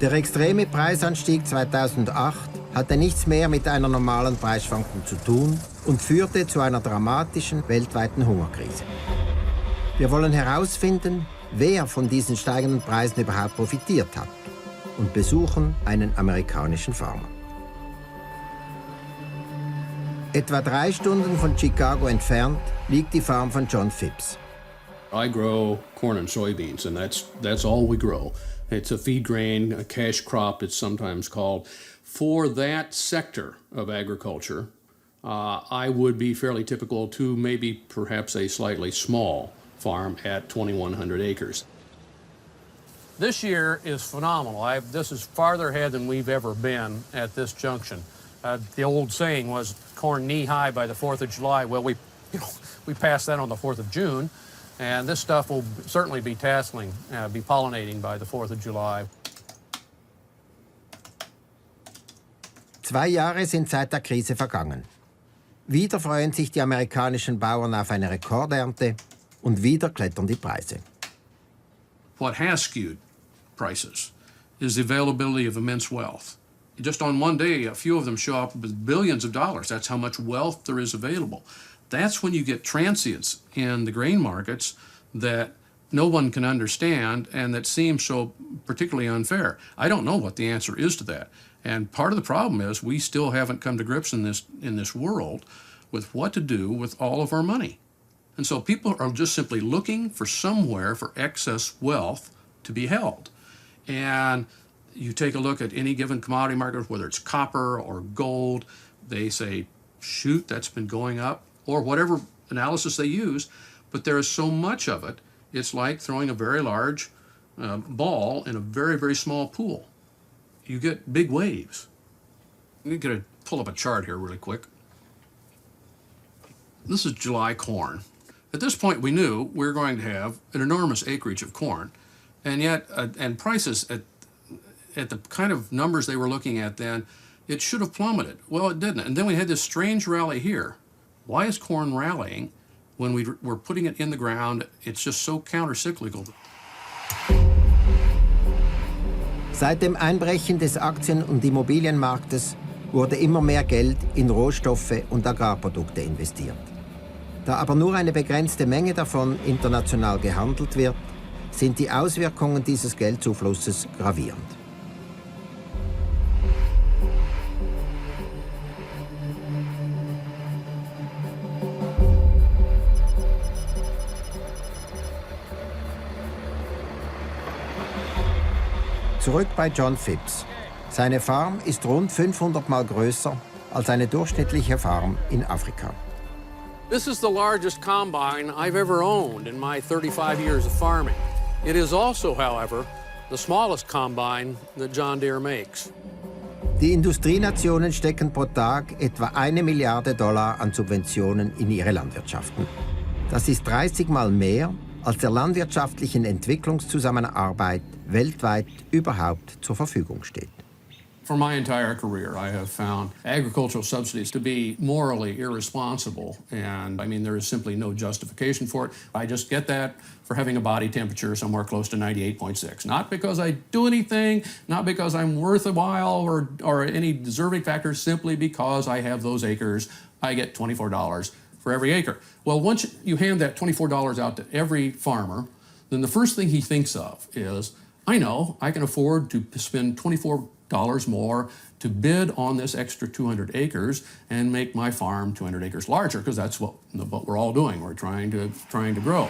Der extreme Preisanstieg 2008 hatte nichts mehr mit einer normalen Preisschwankung zu tun und führte zu einer dramatischen weltweiten Hungerkrise. Wir wollen herausfinden, wer von diesen steigenden Preisen überhaupt profitiert hat, und besuchen einen amerikanischen Farmer. Etwa 3 Stunden von Chicago entfernt liegt die Farm von John Phipps. I grow corn and soybeans, and that's all we grow. It's a feed grain, a cash crop, it's sometimes called. For that sector of agriculture, I would be fairly typical to maybe perhaps a slightly small farm at 2,100 acres. This year is phenomenal. This is farther ahead than we've ever been at this junction. The old saying was corn knee-high by the 4th of July. Well, we passed that on the 4th of June, and this stuff will certainly be tasseling, be pollinating by the 4th of July. 2 Jahre sind seit der Krise vergangen. Wieder freuen sich die amerikanischen Bauern auf eine Rekordernte und wieder klettern die Preise. What has skewed prices is the availability of immense wealth. Just on one day, a few of them show up with billions of dollars. That's how much wealth there is available. That's when you get transients in the grain markets that no one can understand and that seem so particularly unfair. I don't know what the answer is to that. And part of the problem is we still haven't come to grips in this world with what to do with all of our money. And so people are just simply looking for somewhere for excess wealth to be held. And you take a look at any given commodity market, whether it's copper or gold, they say, shoot, that's been going up, or whatever analysis they use, but there is so much of it, it's like throwing a very large ball in a very, very small pool. You get big waves. I'm going to pull up a chart here really quick. This is July corn. At this point, we knew we were going to have an enormous acreage of corn, and yet, and prices at the kind of numbers they were looking at then, it should have plummeted. Well, it didn't. And then we had this strange rally here. Why is corn rallying when we're putting it in the ground? It's just so countercyclical. Seit dem Einbrechen des Aktien- und Immobilienmarktes wurde immer mehr Geld in Rohstoffe und Agrarprodukte investiert. Da aber nur eine begrenzte Menge davon international gehandelt wird, sind die Auswirkungen dieses Geldzuflusses gravierend. Zurück bei John Phipps. Seine Farm ist rund 500 Mal größer als eine durchschnittliche Farm in Afrika. This is the largest combine I've ever owned in my 35 years of farming. It is also, however, the smallest combine that John Deere makes. Die Industrienationen stecken pro Tag etwa $1 Milliarde an Subventionen in ihre Landwirtschaften. Das ist 30 Mal mehr, als der landwirtschaftlichen Entwicklungszusammenarbeit weltweit überhaupt zur Verfügung steht. For my entire career, I have found agricultural subsidies to be morally irresponsible. And I mean, there is simply no justification for it. I just get that for having a body temperature somewhere close to 98.6. Not because I do anything, not because I'm worth a while or any deserving factor, simply because I have those acres. I get $24 for every acre. Well, once you hand that $24 out to every farmer, then the first thing he thinks of is, I know I can afford to spend $24 more to bid on this extra 200 acres and make my farm 200 acres larger, because that's what we're all doing. We're trying to grow.